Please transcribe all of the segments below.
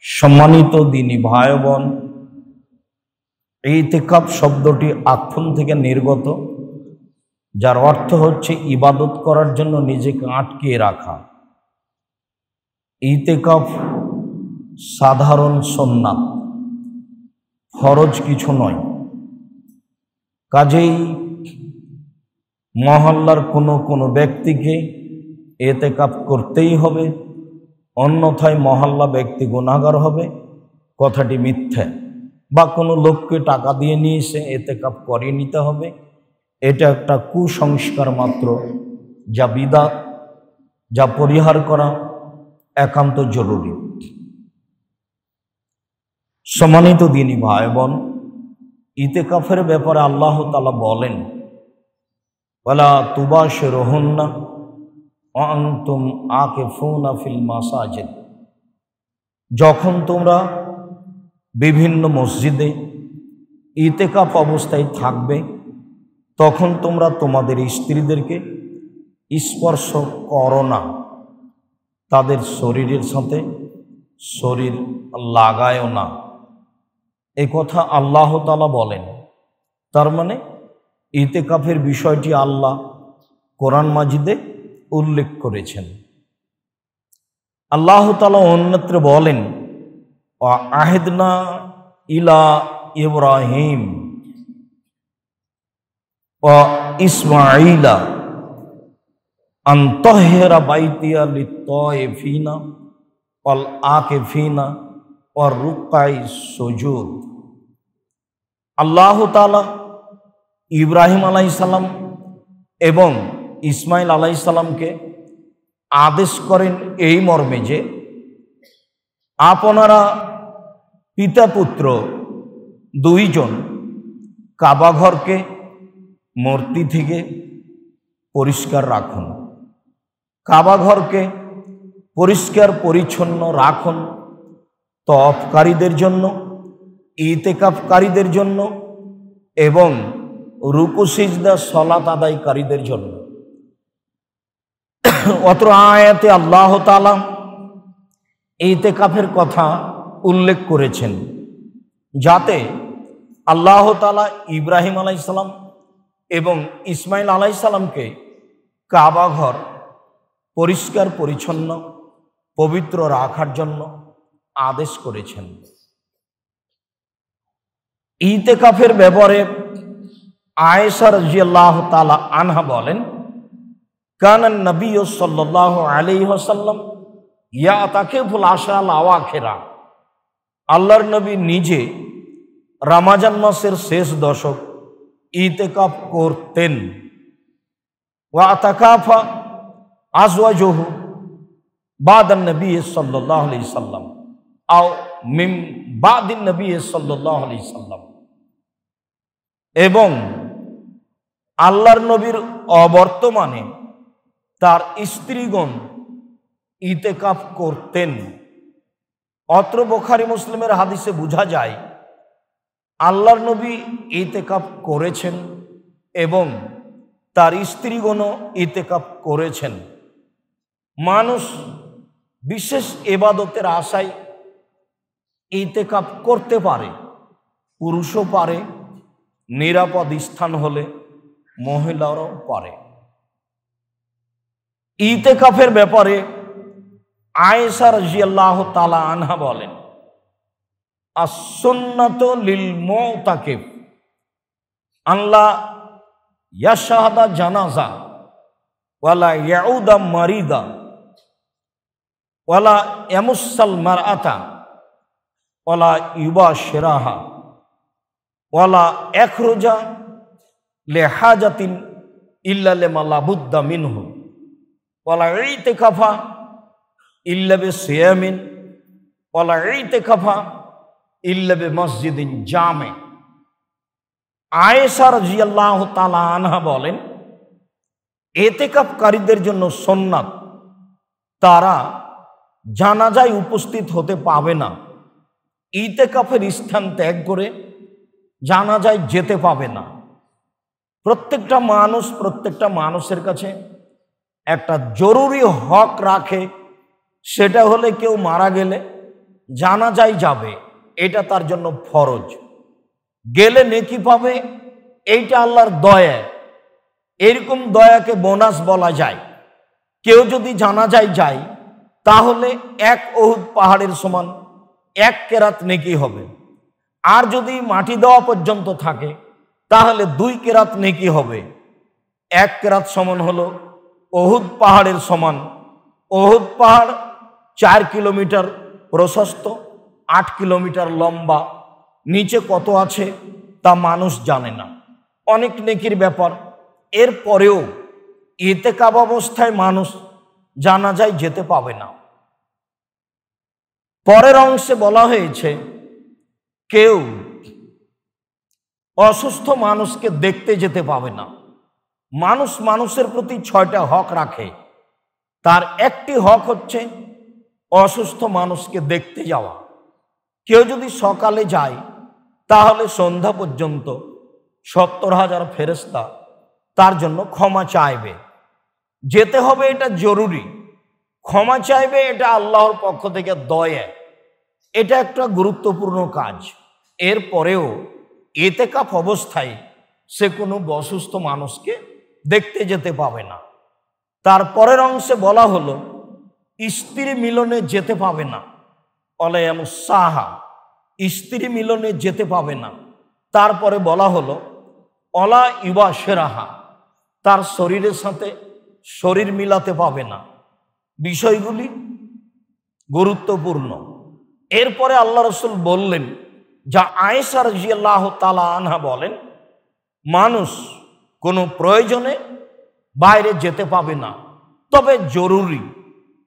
সম্মানিত দিনী ভাই বোন, ইতিকাফ শব্দটি আক্ষণ থেকে নির্গত, যার অর্থ হচ্ছে ইবাদত করার জন্য নিজেকে আটকিয়ে রাখা। ইতিকাফ সাধারণ সুন্নাত, ফরজ কিছু নয়। কাজেই মহল্লার কোনো ব্যক্তিকে ইতিকাফ করতেই হবে, অন্যথায় মহল্লা ব্যক্তি গুনাহগার হবে, কথাটি মিথ্যা। বা কোনো লোককে টাকা দিয়ে নিয়ে এসে ইতিকাফ করিয়ে নিতে হবে, এটা একটা কুসংস্কার মাত্র, যা বিদআত, যা পরিহার করা একান্ত জরুরি। সম্মানিত দিনী ভাই বোন, ইতিকাফের ব্যাপারে আল্লাহ তাআলা বলেন, ওয়ালা তুবাশিরুহুন্না ওয়া আনতুম আকিফুনা ফিল মাসাজিদ। যখন তোমরা বিভিন্ন মসজিদে ইতিকাফ অবস্থায় থাকবে, তখন তোমরা তোমাদের স্ত্রীদেরকে স্পর্শ করো না, তাদের শরীরের সাথে শরীর লাগায়ও না। এ কথা আল্লাহ তাআলা বলেন। তার মানে ইতিকাফের বিষয়টি আল্লাহ কোরআন মাজিদে উল্লেখ করেছেন। আল্লাহ তাআলা অন্যত্র বলেন, ওয়া আহেদনা ইলা ইব্রাহিম ওয়া ইসমাঈলা আন তাহহিরা বাইতিয়া লিত-তায়িফিনা ওয়াল আকিফিনা ওয়ার রুকাই সুজুদ। আল্লাহ তাআলা ইব্রাহিম আলাইহিস সালাম এবং ইসমাইল আলাইহিস সালামকে আদেশ করেন এই মর্মে যে আপনারা পিতা পুত্র দুইজন কাবা ঘরকে মূর্তি থেকে পরিষ্কার রাখুন, কাবা ঘরকে পরিষ্কার পরিচ্ছন্ন রাখুন, তওয়াফকারীদের জন্য, ইতিকাফকারীদের জন্য এবং রুকু সিজদা সালাত আদায়কারীদের জন্য। অত্র আয়াতে আল্লাহ তাআলা ইতিকাফের কথা উল্লেখ করেছেন, যাতে আল্লাহ তাআলা ইব্রাহিম আলাইহিস সালাম এবং ইসমাইল আলাইহিস সালামকে কাবা ঘর পরিষ্কার পরিচ্ছন্ন পবিত্র রাখার জন্য আদেশ করেছেন। ইতিকাফের ব্যাপারে আয়েশা রাদিয়াল্লাহু তাআলা আনহা বলেন, কানান নবী সাল্লাল্লাহু আলাইহি ওয়াসাল্লাম ইয়াতাকিফুল আশরাল আওয়াখিরা। আল্লাহর নবী নিজে রমজান মাসের শেষ দশক ইতিকাফ করতেন। ওয়া আতাকাফা আজওয়াজুহু বাদান নবী সাল্লাল্লাহু আলাইহি সাল্লাম আও মিন বাদিন নবী সাল্লাল্লাহু আলাইহি সাল্লাম। এবং আল্লাহর নবীর অবর্তমানে তার স্ত্রীগণ ইতিকাফ করতেন। অত্র বুখারী মুসলিমের হাদিসে বোঝা যায় আল্লাহর নবী ইতিকাফ করেছেন এবং তার স্ত্রীগণও ইতিকাফ করেছেন। মানুষ বিশেষ ইবাদতের আশায় ইতিকাফ করতে পারে, পুরুষও পারে, নিরাপদ স্থান হলে মহিলারাও পারে। ইতিকাফের ব্যাপারে আয়েশা রাদিয়াল্লাহু তাআলা আনহা বলেন, আস-সুন্নাতু লিল মুতাকিফ আল্লা ইয়াশহাদা জানাজা ওয়ালা ইয়াউদা মারিদা ওয়ালা ইয়ামুসাল মারআতা ওয়ালা ইউবাশিরাহা ওয়ালা ইয়াখরুজা লিহাজাতিন ইল্লা লিমা লা বুদ্দা মিনহু ওয়ালা ইতিকাফা ইল্লা বিসিয়ামিন ওয়ালা ইতিকাফা ইল্লা বিমসজিদিন জামে। আয়েশা রাদিয়াল্লাহু তাআলা আনহা বলেন, ইতিকাফকারীদের জন্য সুন্নাত, তারা জানাজায় উপস্থিত হতে পাবে না, ইতিকাফের স্থান ত্যাগ করে জানাজায় যেতে পাবে না। প্রত্যেকটা মানুষের কাছে একটা জরুরি হক রাখে, সেটা হলে কেউ মারা গেলে জানাজায় যাবে, এটা তার জন্য ফরজ। গেলে নেকি পাবে, এইটা আল্লাহর দয়া। এরকম দয়াকে বোনাস বলা যায়। কেউ যদি জানাজায় যায় তাহলে 1 উহুদ পাহাড়ের সমান 1 কেরাত নেকি হবে। আর যদি মাটি দেওয়া পর্যন্ত থাকে তাহলে 2 কেরাত নেকি হবে। 1 কেরাত সমান হলো উহুদ পাহাড়ের সমান। উহুদ পাহাড় 4 কিলোমিটার প্রশস্ত, 8 কিলোমিটার লম্বা। নিচে কত আছে তা মানুষ জানে না, অনেক নেকির ব্যাপার। এরপরেও ইতিকাফ অবস্থায় মানুষ জানাজায় যেতে পাবে না। পরের অংশে বলা হয়েছে কেউ অসুস্থ মানুষকে দেখতে যেতে পাবে না। মানুষ মানুষের প্রতি 6টা হক রাখে, তার একটি হক হচ্ছে অসুস্থ মানুষকে দেখতে যাওয়া। কেউ যদি সকালে যায় তাহলে সন্ধ্যা পর্যন্ত 70,000 ফেরেশতা তার জন্য ক্ষমা চাইবে। যেতে হবে, এটা জরুরি। ক্ষমা চাইবে, এটা আল্লাহর পক্ষ থেকে দয়া। এটা একটা গুরুত্বপূর্ণ কাজ। এরপরেও ইতিকাফ অবস্থায় সে কোনো অসুস্থ মানুষকে দেখতে যেতে পাবে না। তারপরের অংশে বলা হলো স্ত্রী মিলনে যেতে পাবে না। সাহা, স্ত্রী মিলনে যেতে পাবে না। তারপরে বলা হলো অলা ইবা সেরাহা, তার শরীরের সাথে শরীর মিলাতে পাবে না। বিষয়গুলি গুরুত্বপূর্ণ। এরপরে আল্লাহ রসুল বললেন, যা আয়েশা রাদিয়াল্লাহু তাআলা আনহা বলেন, মানুষ কোনো প্রয়োজনে বাইরে যেতে পাবে না, তবে জরুরি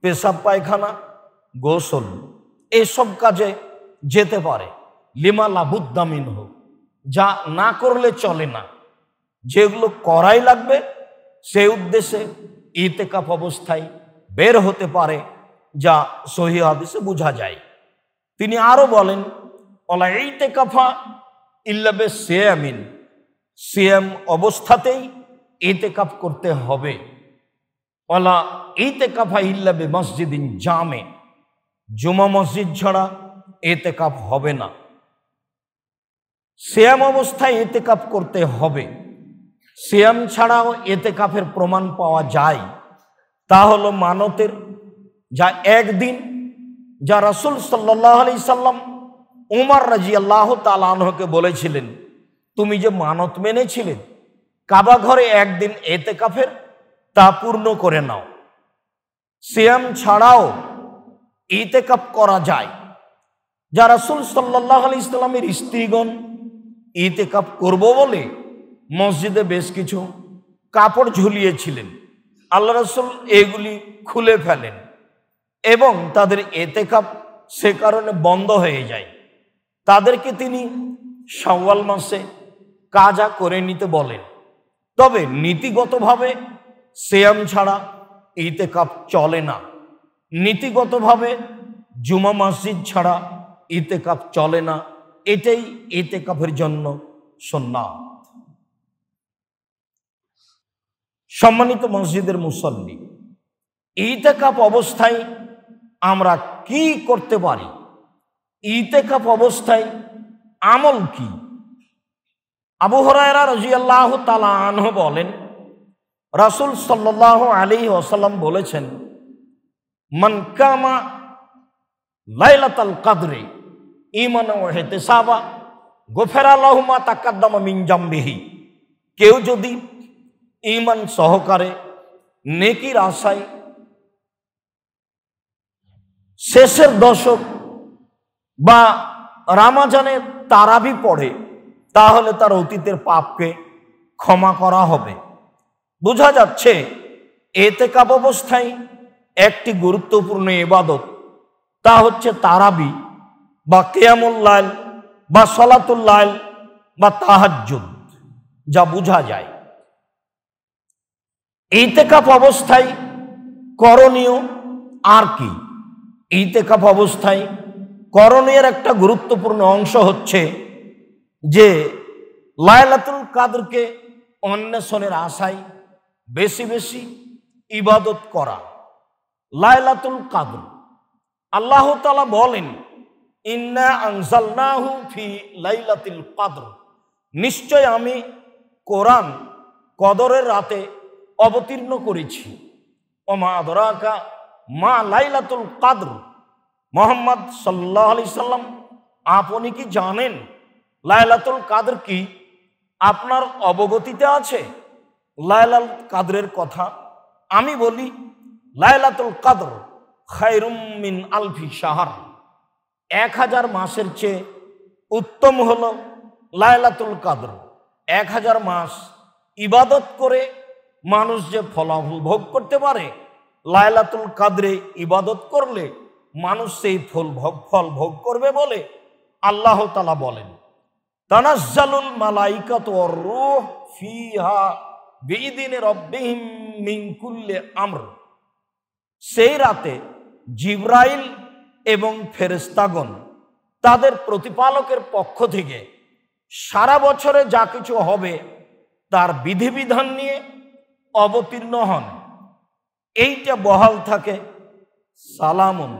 পেশাব পায়খানা, গোসল এসব কাজে যেতে পারে। লিমা লাবুদ্দা মিনহু, যা না করলে চলে না, যেগুলো করাই লাগবে সেই উদ্দেশ্যে ইতিকাফ অবস্থায় বের হতে পারে, যা সহিহ হাদিসে বোঝা যায়। তিনি আরো বলেন, ওয়ালা ইতিকাফা ইল্লা বিসিয়ামিন, সিয়াম অবস্থাতেই ইতিকাফ করতে হবে। ওয়ালা ইতিকাফা ইল্লা বিমসজিদিন জামে, জুমা মসজিদ ছাড়া ইতিকাফ হবে না। সিয়াম অবস্থায় ইতিকাফ করতে হবে। সিয়াম ছাড়াও ইতিকাফের প্রমাণ পাওয়া যায়। তা হলো মানতের, যা একদিন যা রাসূল সাল্লাল্লাহু আলাইহি সাল্লাম উমর রাদিয়াল্লাহু তাআলা আনহুকে বলেছিলেন, তুমি যে মানত মেনেছিলে কাবা ঘরে একদিন ইতিকাফের, তা পূর্ণ করে নাও। সিয়াম ছাড়াও ইতিকাফ করা যায়। যা রাসূল সাল্লাল্লাহু আলাইহি সাল্লামের স্ত্রীগণ ইতিকাফ করব বলে মসজিদে বেশ কিছু কাপড় ঝুলিয়েছিলেন, আল্লাহ রাসূল এগুলি খুলে ফেলেন এবং তাদের ইতিকাফ সে কারণে বন্ধ হয়ে যায়। তাদেরকে তিনি শাওয়াল মাসে কাজা করে নিতে বলেন। তবে নীতিগতভাবে সিয়াম ছাড়া ইতিকাফ চলে না। নীতিগতভাবে জুমা মসজিদ ছাড়া ইতিকাফ চলে না। এটাই ইতিকাফের জন্য সুন্নাত। সম্মানিত মসজিদের মুসল্লি, ইতিকাফ অবস্থায় আমরা কি করতে পারি? ইতিকাফ অবস্থায় আমল কি? আবু হুরায়রা রাদিয়াল্লাহু তাআলা আনহু বলেন, রাসূল সাল্লাল্লাহু আলাইহি ওয়াসাল্লাম বলেছেন, মান কামা লাইলাতুল কদরে ঈমানান ওয়া ইহতিসাবা গুফিরা লাহু মা তাকাদ্দামা মিন জামবিহি। কেউ যদি ঈমান সহকারে নেকির আশায় শেষের দশক বা রমজানের তারাবি পড়ে, তাহলে তার অতীতের পাপকে ক্ষমা করা হবে। বোঝা যাচ্ছে ইতিকাফ অবস্থায় একটি গুরুত্বপূর্ণ ইবাদত, তা হচ্ছে তারাবি বা কিয়ামুল লাইল বা সালাতুল লাইল বা তাহাজ্জুদ, যা বোঝা যায়। ইতিকাফ অবস্থায় করণীয় আর কি? ইতিকাফ অবস্থায় করণীয়ের একটা গুরুত্বপূর্ণ অংশ হচ্ছে যে লাইলাতুল কদরকে অন্বেষণের আশায় বেশি বেশি ইবাদত করা। লাইলাতুল কদর, আল্লাহ তাআলা বলেন, ইন্না আনজালনাহু ফি লাইলাতিল কদর, নিশ্চয় আমি কোরআন কদরের রাতে অবতীর্ণ করেছি। ওমা আদরাকা মা লাইলাতুল কদর, মুহাম্মদ সাল্লাল্লাহু আলাইহি সাল্লাম আপনি কি জানেন লাইলাতুল কদর কি? আপনার অবগতিতে আছে লাইলাতুল কদরের কথা? আমি বলি লাইলাতুল কদর খায়রুম মিন আলফি শাহর, 1000 মাসের চেয়ে উত্তম হলো লাইলাতুল কদর। 1000 মাস ইবাদত করে মানুষ যে ফলাফল ভোগ করতে পারে, লাইলাতুল কদরে ইবাদত করলে মানুষ সেই ফল ভোগ করবে বলে আল্লাহ তাআলা বলেন, তানাজ্জালুল মালাইকাতু ওয়ার রূহ ফিহা বিইذনি রাব্বিহিম মিন কুল্লি আমর। সেই রাতে জিবরাইল এবং ফেরেশতাগণ তাদের প্রতিপালকের পক্ষ থেকে সারা বছরে যা কিছু হবে তার বিধিবিধান নিয়ে অবতীর্ণ হন। এইটা বহাল থাকে সালামুন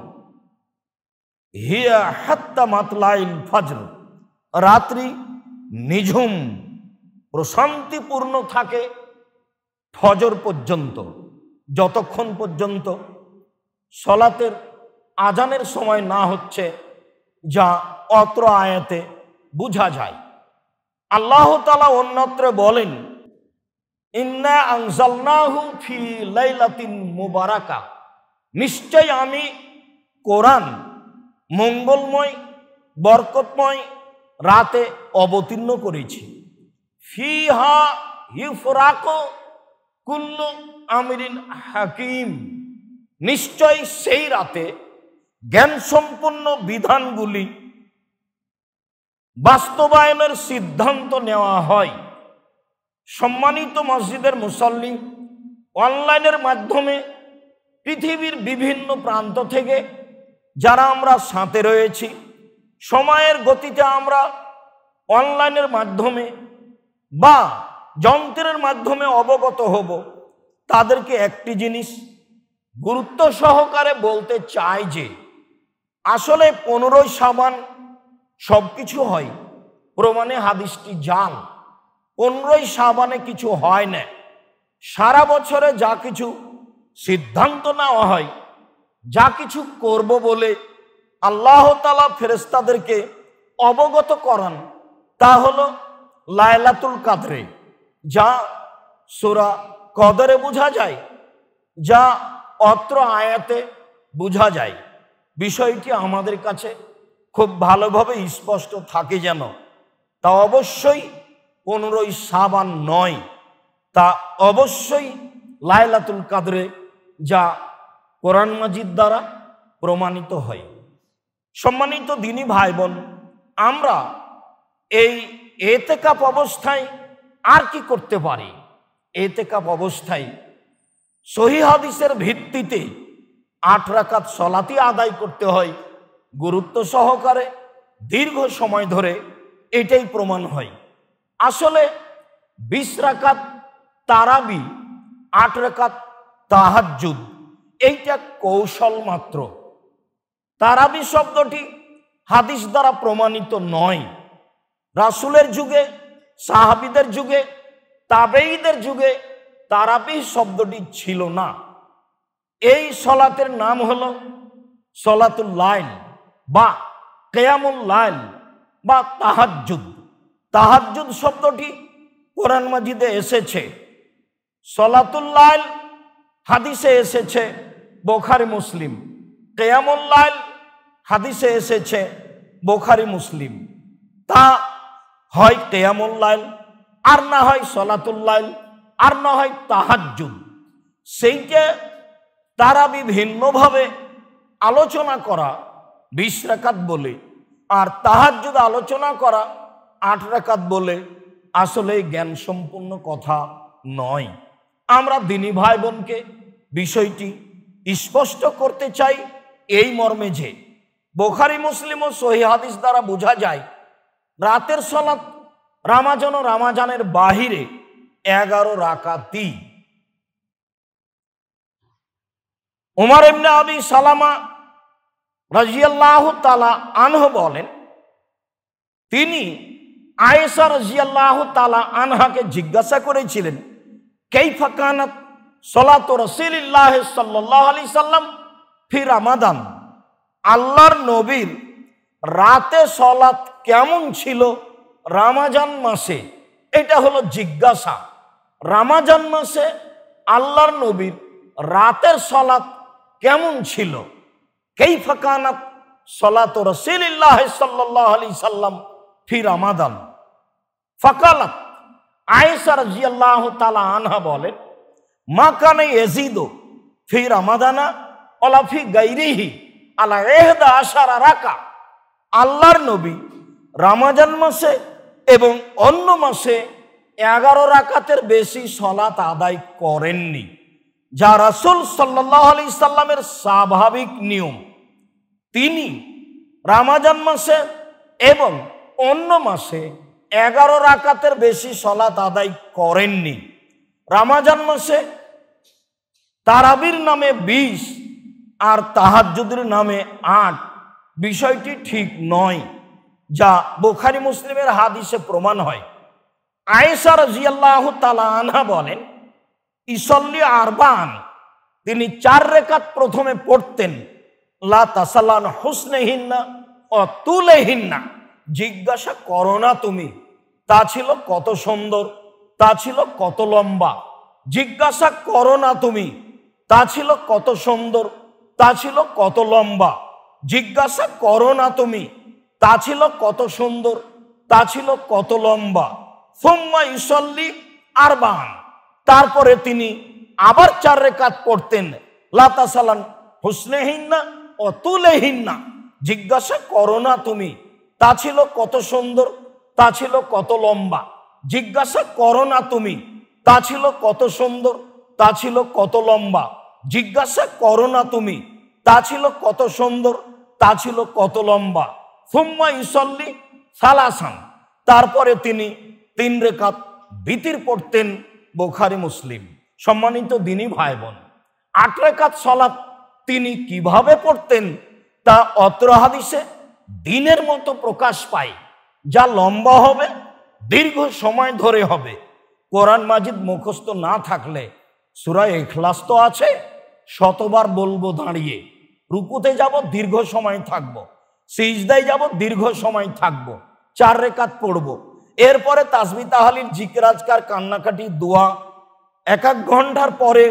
হিয়া হাত্তা মাতলাইল ফজর, রাত্রি নিঝুম প্রশান্তিপূর্ণ থাকে ফজর পর্যন্ত, যতক্ষণ পর্যন্ত সলাতের আজানের সময় না হচ্ছে, যা অত্র আয়াতে বোঝা যায়। আল্লাহ তাআলা অন্যত্র বলেন, ইন্না আনজালনাহু ফি লাইলাতিন মুবারাকা, নিশ্চয় আমি কোরআন মঙ্গলময় বরকতময় রাতে অবতীর্ণ করেছি। ফিহা ইউফরাকু কুল্লু আমরিন হাকিম, নিশ্চয় সেই রাতে জ্ঞান সম্পন্ন বিধানগুলি বাস্তবায়নের সিদ্ধান্ত নেওয়া হয়। সম্মানিত মসজিদের মুসল্লি, অনলাইনের মাধ্যমে পৃথিবীর বিভিন্ন প্রান্ত থেকে যারা আমরা সাথে রয়েছি, সময়ের গতিতে আমরা অনলাইনের মাধ্যমে বা যন্ত্রের মাধ্যমে অবগত হব, তাদেরকে একটি জিনিস গুরুত্ব সহকারে বলতে চাই যে আসলে 15ই শাবান সব কিছু হয়, প্রমাণে হাদিসটি জাল। 15ই শাবানে কিছু হয় না। সারা বছরে যা কিছু সিদ্ধান্ত নেওয়া হয়, যা কিছু করব বলে আল্লাহ তাআলা ফেরেশতাদেরকে অবগত করান, তা হলো লাইলাতুল কদরে, যা সূরা কদরে বোঝা যায়, যা অত্র আয়াতে বোঝা যায়। বিষয়টি আমাদের কাছে খুব ভালোভাবে স্পষ্ট থাকে যেন, তা অবশ্যই 15ই শাবান নয়, তা অবশ্যই লাইলাতুল কদরে, যা কোরআন মাজিদ দ্বারা প্রমাণিত হয়। সম্মানিত দিনী ভাই বোন, আমরা এই এতেকাফ অবস্থায় আর কি করতে পারি? এতেকাফ অবস্থায় সহিহ হাদিসের ভিত্তিতে 8 রাকাত সলাতি আদায় করতে হয় গুরুত্ব সহকারে, দীর্ঘ সময় ধরে, এটাই প্রমাণ হয়। আসলে 20 রাকাত তারাবি, 8 রাকাত তাহাজ্জুদ, এইটা কৌশল মাত্র। তারাবি শব্দটি হাদিস দ্বারা প্রমাণিত নয়। রাসূলের যুগে, সাহাবীদের যুগে, তাবেঈদের যুগে তারাবি শব্দটি ছিল না। এই সলাতের নাম হলো সলাতুল লাইল বা কিয়ামুল লাইল বা তাহাজ্জুদ। তাহাজ্জুদ শব্দটি কোরআন মাজিদে এসেছে, সলাতুল লাইল হাদিসে এসেছে বুখারী মুসলিম, কিয়ামুল লাইল হাদিসে এসেছে বুখারী মুসলিম। তা হয় কিয়ামুল লাইল, আর না হয় সলাতুল লাইল, আর না হয় তাহাজ্জুদ। সেইটা তারাবি ভিন্নভাবে আলোচনা করা 20 রাকাত বলে, আর তাহাজ্জুদ আলোচনা করা 8 রাকাত বলে আসলে জ্ঞান সম্পূর্ণ কথা নয়। আমরা দিনী ভাই বোনকে বিষয়টি স্পষ্ট করতে চাই এই মর্মে যে বুখারী মুসলিম ও সহিহ হাদিস দ্বারা বোঝা যায়, রাতের সালাত রামাজান ও রামাজানের বাহিরে 11 রাকাতই। ওমর ইবনে আবি সালামা রাদিয়াল্লাহু তাআলা আনহু বলেন, তিনি আয়েশা রাদিয়াল্লাহু তাআলা আনহাকে জিজ্ঞাসা করেছিলেন, কাইফা কানাত সালাতু রাসূলিল্লাহ সাল্লাল্লাহু আলাইহি সাল্লাম ফি রমাদান, আল্লাহর নবীর রাতে সালাত কেমন ছিল রমজান মাসে। এটা হলো জিজ্ঞাসা। রমজান মাসে আল্লাহর নবীর রাতের সালাত কেমন ছিল। কাইফা কানাত সালাতু রাসূলিল্লাহ সাল্লাল্লাহু আলাইহি সাল্লাম ফি রমাদান। ফাকালাত, আয়েশা রাদিয়াল্লাহু তাআলা আনহা বলেন, মা কানা ইয়াজিদু ফি রমাদানা ওয়ালা ফি গায়রিহি আলা 11 রাকা। আল্লাহর নবী রমজান মাসে এবং অন্য মাসে 11 রাকাতের বেশি সালাত আদায় করেননি, যা রাসূল সাল্লাল্লাহু আলাইহি সাল্লামের স্বাভাবিক নিয়ম। তিনি রমজান মাসে এবং অন্য মাসে 11 রাকাতের বেশি সালাত আদায় করেননি। রমজান মাসে তারাবির নামে 20 আর তাহাজ্জুদের নামে 8, বিষয়টি ঠিক নয়, যা বুখারী মুসলিমের হাদিসে প্রমাণ হয়। আয়েশা রাদিয়াল্লাহু তাআলা আনহা বলেন, ইসল্লি আরবান, তিনি 4 রাকাত প্রথমে পড়তেন, লা তাসালান হুসনিহিন্না ও তুলিহিন্না, জিজ্ঞাসা করো না তুমি তা ছিল কত সুন্দর, তা ছিল কত লম্বা। জিজ্ঞাসা করো না তুমি তা ছিল কত সুন্দর, তা ছিল কত লম্বা। জিজ্ঞাসা করো না তুমি তা ছিল কত সুন্দর, তা ছিল কত লম্বা। সুম্মা ইসল্লি আরবান, তারপরে তিনি আবার 4 রাকাত পড়তেন, লা তাসালান হুসনিহিন্না ও তুলিহিন্না, জিজ্ঞাসা করো না তুমি তা ছিল কত সুন্দর, তা ছিল কত লম্বা। জিজ্ঞাসা করো না তুমি তা ছিল কত সুন্দর, তা ছিল কত লম্বা। জিজ্ঞাসা করো না তুমি তা ছিল কত সুন্দর, তা ছিল কত লম্বা। সুম্মা ইসল্লি সালাসান, তারপরে তিনি 3 রাকাত বিতির পড়তেন। বুখারী মুসলিম। সম্মানিত দিনী ভাই বোন, 8 রাকাত সালাত তিনি কিভাবে পড়তেন তা অত্র হাদিসে দিনের মতো প্রকাশ পায়, যা লম্বা হবে, দীর্ঘ সময় ধরে হবে। কোরআন মাজিদ মুখস্থ না থাকলে সূরা ইখলাস তো আছে, শতবার বলবো দাঁড়িয়ে। রুকুতে যাব, দীর্ঘ সময় থাকবো। সিজদায় যাব, দীর্ঘ সময় থাকবো। 4 রাকাত পড়বো। এরপরে তাসবিহ তাহলিল জিকির আজকার কান্নাকাটি দোয়া 1 ঘন্টার পরে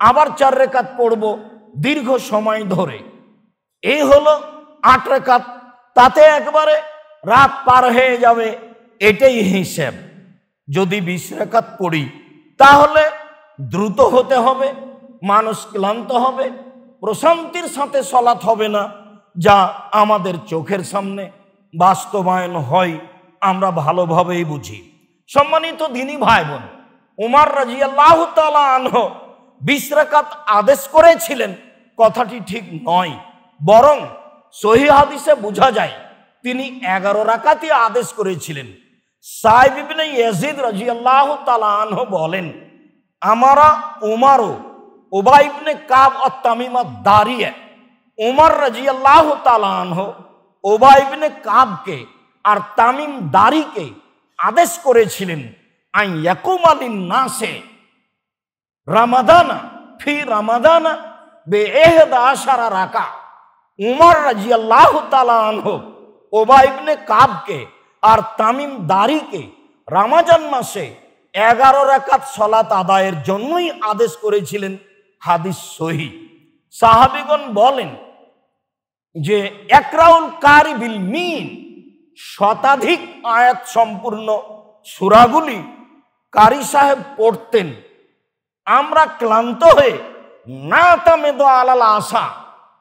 আবার 4 রাকাত পড়বো দীর্ঘ সময় ধরে। এই হলো 8 রাকাত। তাতে একবারে রাত পার হয়ে যাবে, এটাই হিসেব। যদি 20 রাকাত পড়ি তাহলে দ্রুত হতে হবে, মানুষ ক্লান্ত হবে, প্রশান্তির সাথে সালাত হবে না, যা আমাদের চোখের সামনে বাস্তবায়ন হয়, আমরা ভালোভাবেই বুঝি। সম্মানিত দিনী ভাই বোন, উমর রাদিয়াল্লাহু তাআলা আনহু 20 রাকাত আদেশ করেছিলেন, কথাটি ঠিক নয়। বরং সহিহ হাদিসে বোঝা যায় তিনি 11 রাকাতই আদেশ করেছিলেন। সাইব ইবনে ইয়াজিদ রাদিয়াল্লাহু তাআলা আনহু বলেন, আমারা উমারও উবাই ইবনে কাব আত-তামিমা দারিয়া, উমর রাদিয়াল্লাহু তাআলা আনহু উবাই ইবনে কাবকে আর তামিম দারিকে আদেশ করেছিলেন, আন ইয়াকুমালিন নাসে রমাদানা ফি রমাদানা বে11 রাকা। উমর রাদিয়াল্লাহু তাআলা আনহু উবাই ইবনে কাবকে আর তামিম দারিকে রমজান মাসে 11 রাকাত সালাত আদায়ের জন্যই আদেশ করেছিলেন। হাদিস সহিহ। সাহাবীগণ বলেন যে একরাউল কারি বিল মিন, শতাধিক আয়াত সম্পূর্ণ সূরাগুলি কারি সাহেব পড়তেন। আমরা ক্লান্ত হয়ে না তামেদু আলাল আসা,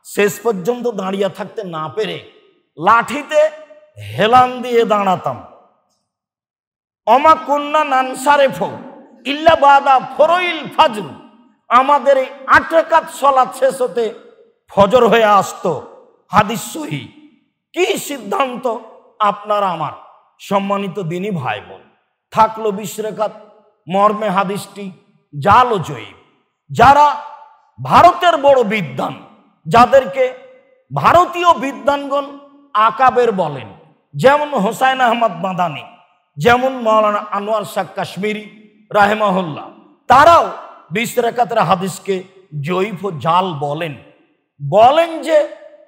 শেষ পর্যন্ত দাঁড়িয়ে থাকতে না পেরে লাঠিতে হেলান দিয়ে দাঁড়াতাম। অমা কুন্না নানসারেফ ইল্লা বাদা ফরইল ফাজর, আমাদের এই 8 রাকাত সালাত শেষ হতে ফজর হয়ে আসতো। হাদিস সহিহ। কি সিদ্ধান্ত আপনার আমার? সম্মানিত দিনী ভাই বোন, থাকলো 20 রাকাত। মর্মে হাদিসটি জাল ও জয়ীব। যারা ভারতের বড় বিদ্বান, যাদেরকে ভারতীয় বিদ্বানগণ আকাবের বলেন, যেমন হোসাইন আহমদ মাদানি, যেমন মাওলানা আনোয়ার শাহ কাশ্মীরি রাহেমাহুল্লাহ, তারাও 20 রাকাতের হাদিসকে জয়ীফ ও জাল বলেন যে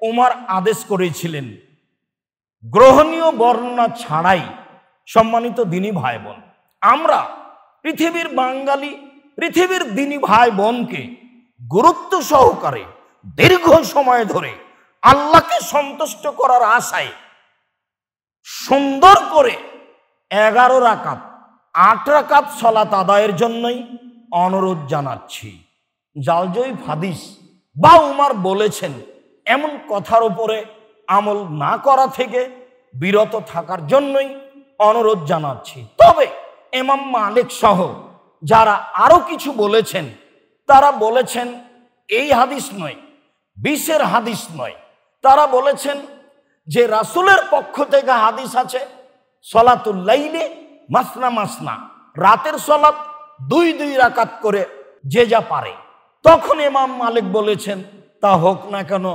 উমর আদেশ করেছিলেন গ্রহণীয় বর্ণনা ছাড়াই। সম্মানিত দিনী ভাই বোন, আমরা পৃথিবীর বাঙালি, পৃথিবীর দিনী ভাই বোনকে গুরুত্ব সহকারে দীর্ঘ সময় ধরে আল্লাহকে সন্তুষ্ট করার আশায় সুন্দর করে 11 রাকাত 8 রাকাত সালাত আদায়ের জন্যই অনুরোধ জানাচ্ছি। জালজয়ীফ হাদিস বা উমর বলেছেন এমন কথার উপরে আমল না করা থেকে বিরত থাকার জন্যই অনুরোধ জানাচ্ছি। তবে ইমাম মালিক সহ যারা আরো কিছু বলেছেন, তারা বলেছেন এই হাদিস নয়, 20-এর হাদিস নয়, তারা বলেছেন যে রাসূলের পক্ষ থেকে হাদিস আছে সলাতুল লাইলি মাসনা মাসনা, রাতের সলাত 2 রাকাত করে যে যা পারে। তখন ইমাম মালিক বলেছেন তা হোক না কেন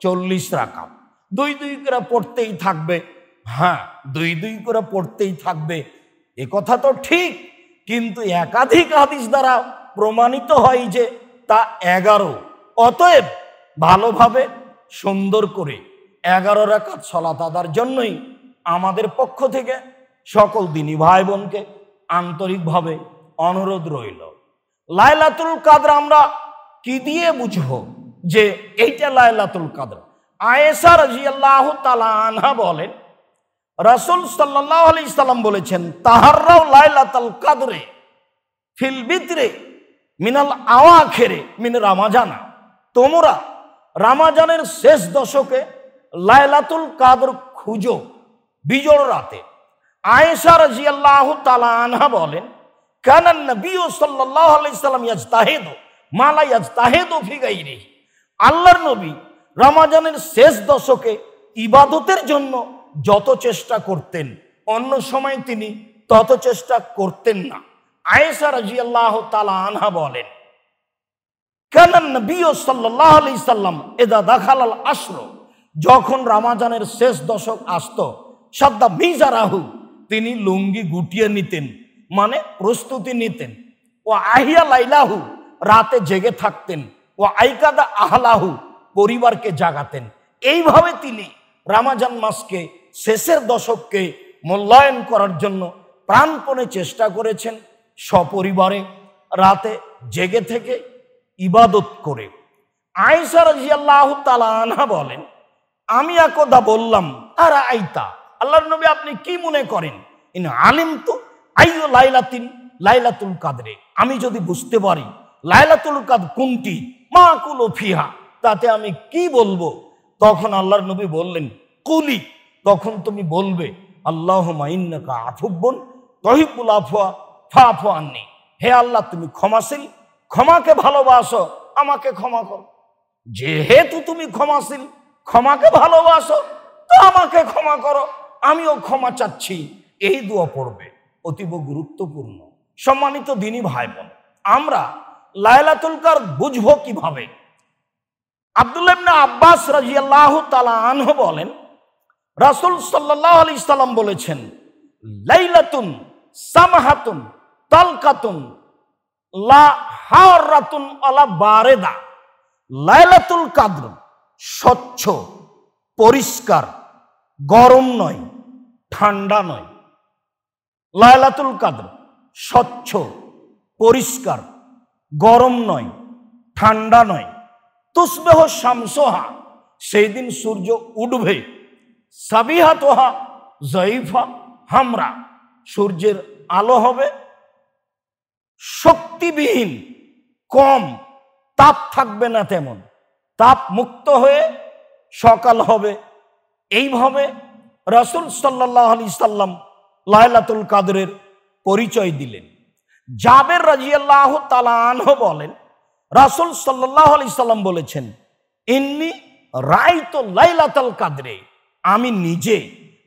40 রাকাত, 2 করে পড়তেই থাকবে। হ্যাঁ, 2 করে পড়তেই থাকবে, এ কথা তো ঠিক, কিন্তু একাধিক হাদিস দ্বারা প্রমাণিত হয় যে তা 11। অতএব ভালোভাবে সুন্দর করে 11 রাকাত সালাত আদার জন্যই আমাদের পক্ষ থেকে সকল দিনী ভাই বোনকে আন্তরিকভাবে অনুরোধ রইল। লাইলাতুল কাদর আমরা কি দিয়ে বুঝবো যে এইটা লাইলাতুল কাদর? আয়েশা রাদিয়াল্লাহু তাআলা আনহা বলেন, রাসূল সাল্লাল্লাহু আলাইহি সাল্লাম বলেছেন, তাহাররাও লাইলাতুল কাদরে ফিল বিত্রে মিনাল আওয়াখিরে মিন রমাজানা, তোমরা রমাজানের শেষ দশকে লাইলাতুল কাদর খুঁজো বিজোড় রাতে। আয়েশা রাদিয়াল্লাহু তাআলা আনহা বলেন, কানা নবী সাল্লাল্লাহু আলাইহি সাল্লাম ইয়াজতাহিদু মা লা ইয়াজতাহিদু ফি গায়রিহি, আল্লাহর নবী রমাজানের শেষ দশকে ইবাদতের জন্য যত চেষ্টা করতেন অন্য সময় তিনি তত চেষ্টা করতেন না। আয়েশা রাদিয়াল্লাহু তাআলা আনহা বলেন, কানা নবী সাল্লাল্লাহু আলাইহি সাল্লাম ইদা দাখালাল আশর, যখন রমাজানের শেষ দশক আসতো, সাদ্দা মিজারাহু, তিনি লুঙ্গি গুটিয়ে নিতেন, মানে প্রস্তুতি নিতেন। ও আহিয়া লাইলাহু, রাতে জেগে থাকতেন। ও আইকাদা আহলাহু, পরিবারকে জাগাতেন। এইভাবে তিনি রমজান মাসকে, শেষের দশককে মূল্যায়ন করার জন্য প্রাণপণে চেষ্টা করেছেন, সপরিবারে রাতে জেগে থেকে ইবাদত করে। আয়েশা রাদিয়াল্লাহু তাআলা আনহা বলেন, আমি একদা বললাম, আর আইতা, আল্লাহর নবী আপনি কি মনে করেন, ইন আলিমতু আইয়ু লাইলাতিন লাইলাতুল কাদরে, আমি যদি বুঝতে পারি লাইলাতুল কাদর কোনটি, মা কুলু ফিহা, তাতে আমি কি বলবো? তখন আল্লাহর নবী বললেন, কুলি, তখন তুমি বলবে, আল্লাহুম্মা ইন্নাকা আফুবুন তুহিব্বুল আফওয়া ফাফু আন্নি, হে আল্লাহ তুমি ক্ষমাশীল, ক্ষমাকে ভালোবাসো, আমাকে ক্ষমা করো। যেহেতু তুমি ক্ষমাশীল, ক্ষমাকে ভালোবাসো, তো আমাকে ক্ষমা করো, আমিও ক্ষমা চাচ্ছি। এই দোয়া পড়বে, অতীব গুরুত্বপূর্ণ। সম্মানিত দিনী ভাই বোন, আমরা লাইলাতুল কাদর বুঝবো কিভাবে? আব্দুল্লাহ ইবনে আব্বাস রাদিয়াল্লাহু তাআলা আনহু বলেন, রাসূল সাল্লাল্লাহু আলাইহি সাল্লাম বলেছেন, লাইলাতুন সামাহাতুন তালকাতুন লা হারাতুন আলা বারেদা, লাইলাতুল কাদর স্বচ্ছ, পরিষ্কার, গরম নয়, ঠান্ডা নয়। লাইলাতুল কাদর স্বচ্ছ, পরিষ্কার, গরম নয়, ঠান্ডা নয়। তুসবিহ শামসুহা, সেই দিন সূর্য উঠবে। সাবিহাতুহা যায়ফা হামরা, সূর্যের আলো হবে শক্তিবিহীন, কম, তাপ থাকবে না তেমন, তাপ মুক্ত হয়ে সকাল হবে। এইভাবে রাসূল সাল্লাল্লাহু আলাইহি সাল্লাম লাইলাতুল কাদরের পরিচয় দিলেন। জাবের রাদিয়াল্লাহু তাআলা আনহু বলেন, রাসূল সাল্লাল্লাহু আলাইহি সাল্লাম বলেছেন, ইন্নী রাআইতু লাইলাতুল কাদরে, আমি নিজে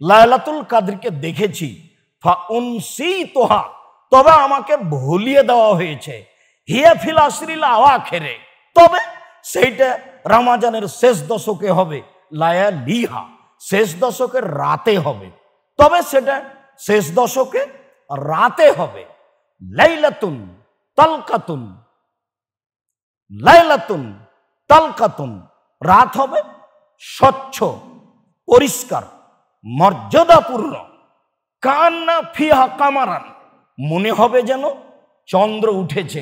লাইলাতুল কাদরকে দেখেছি। ফা উনসিতুহা, তবে আমাকে ভুলিয়ে দেওয়া হয়েছে। হিয়া ফিল আশরিল আওয়াখিরে, তবে সেইটা রমজানের শেষ দশকে হবে। লায়ালিহা, শেষ দশকের রাতে হবে। তবে সেটা শেষ দশকে রাতে হবে। লাইলাতুন তালকাতুন, লাইলাতুন তালকাতুন, রাত হবে স্বচ্ছ, পরিষ্কার, মর্যাদাপূর্ণ। কান্না ফিহা কামারান, মনে হবে যেন চন্দ্র উঠেছে,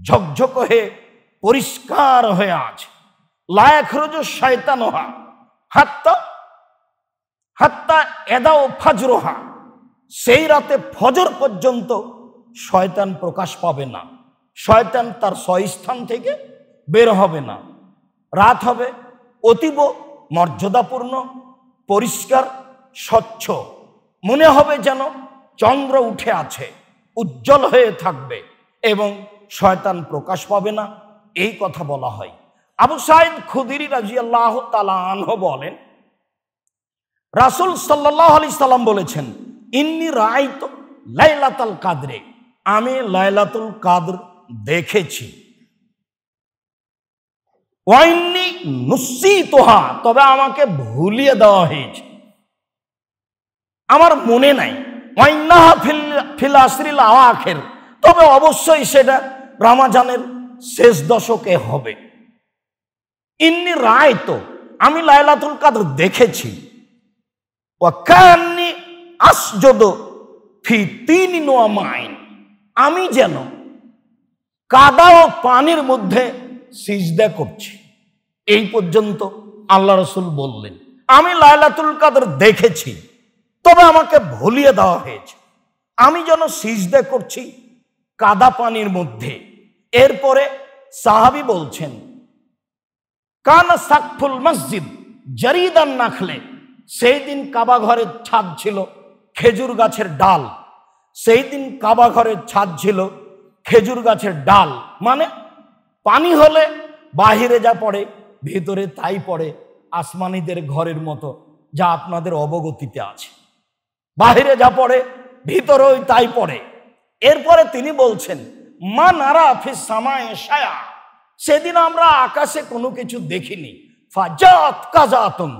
ঝকঝক হয়ে পরিষ্কার হয়ে আছে। লায়াখরুজ শয়তানহা হাত্তা হাত্তা এদাও ফাজরোহা, সেই রাতে ফজর পর্যন্ত শয়তান প্রকাশ পাবে না, শয়তান তার স্বস্থান থেকে বের হবে না। রাত হবে অতীব মর্যাদাপূর্ণ, পরিষ্কার, স্বচ্ছ, মনে হবে যেন চন্দ্র উঠে আছে, উজ্জ্বল হয়ে থাকবে এবং শয়তান প্রকাশ পাবে না, এই কথা বলা হয়। আবু সাঈদ খুদরি রাদিয়াল্লাহু তাআলা আনহু বলেন, রাসূল সাল্লাল্লাহু আলাইহি সাল্লাম বলেছেন, ইন্নী রাআইতু লাইলাতুল কাদরে, আমি লাইলাতুল কাদর দেখেছি। ওয়া ইন্নী নুসিতুহা, তবে আমাকে ভুলিয়ে দেওয়া হয়েছে, আমার মনে নাই। ওয়া ইন্নাহা ফিল আশরিল আওয়াখির, তবে অবশ্যই সেটা রমজানের শেষ দশকে হবে। ইন্নী রাআইতু, আমি লাইলাতুল কাদর দেখেছি। ওয়া কান্নী আসজুদু ফি তিনিন ওয়া মাইন, আমি যেন কাদা ও পানির মধ্যে সিজদা করছি। এই পর্যন্ত আল্লাহ রাসূল বললেন, আমি লাইলাতুল কাদর দেখেছি, তবে আমাকে ভুলিয়ে দেওয়া হয়েছে, আমি যেন সিজদা করছি কাদা পানির মধ্যে। এরপরে সাহাবী বলছেন, কানা সাকফুল মসজিদ জারিদান নাখলে, সেই দিন কাবা ঘরের ছাদ ছিল খেজুর গাছের ডাল, সেই দিন কাবা ঘরের ছাদ ছিল খেজুর গাছের ডাল। মানে পানি হলে বাহিরে যা পড়ে ভিতরে তাই পড়ে, আসমানিদের ঘরের মতো, যা আপনাদের অবগতিতে আছে। বাহিরে যা পড়ে ভিতরেও তাই পড়ে। এরপরে তিনি বলছেন, মা নারা ফিস সামায়ে শায়া, সেদিন আমরা আকাশে কোনো কিছু দেখিনি। ফাজাত কাজাতুন,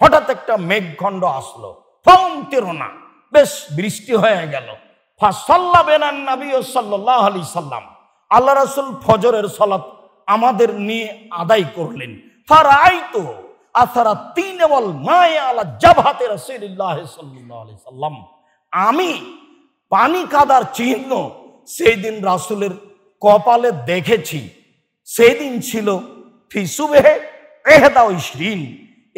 হঠাৎ একটা মেঘখণ্ড আসলো। ফামতিরনা, বেশ বৃষ্টি হয়ে গেল। ফাসাল্লা বিনান নবী সাল্লাল্লাহু আলাইহি সাল্লাম, আল্লাহ রাসূল ফজরের সালাত আমাদের নিয়ে আদায় করলেন। ফারাইতু আসারা তিন ওয়াল মায়া আলা জাবহাতি রাসূলিল্লাহ সাল্লাল্লাহু আলাইহি সাল্লাম, আমি পানি কাদার চিহ্ন সেই দিন রাসূলের কপালে দেখেছি। সেই দিন ছিল ফি সুবহে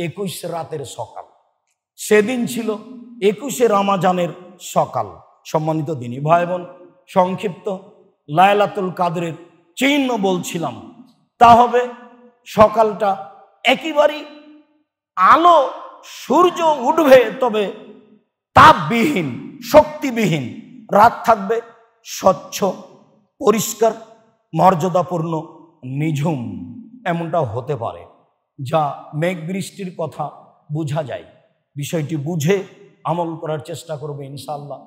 21 রাতের সকাল, সেদিন ছিল 21 রমজানের সকাল। সম্মানিত দিনী ভাই বোন, সংক্ষিপ্ত লাইলাতুল কাদরের চিহ্ন বলছিলাম, তা হবে সকালটা একেবারেই আলো, সূর্য উঠবে তবে তাপবিহীন, শক্তিবিহীন। রাত থাকবে স্বচ্ছ, পরিষ্কার, মর্যাদাপূর্ণ, নিঝুম। এমনটা হতে পারে, যা মেঘ বৃষ্টির কথা বোঝা যায়। বিষয়টি বুঝে আমল করার চেষ্টা করবে ইনশাআল্লাহ।